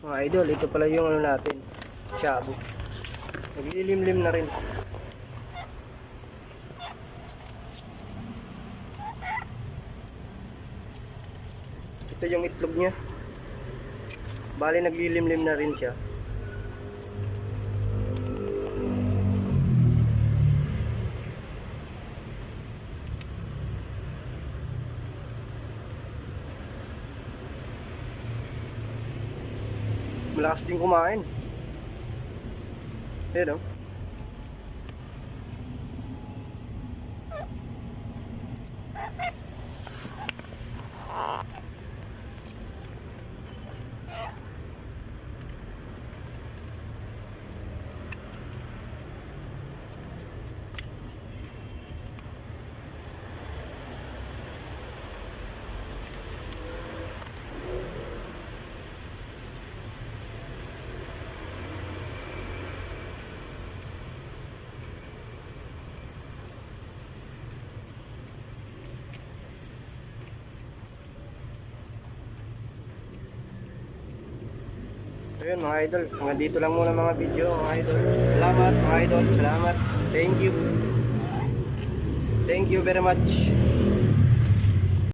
Mga idol, ito pala yung ano natin, shabu. Naglilimlim na rin. Ito yung itlog niya. Bali naglilimlim na rin siya. Malakas din kumain. Ayan o. Ayun mga idol, hanggang dito lang muna mga video mga idol. Salamat mga idol, salamat. Thank you. Thank you very much.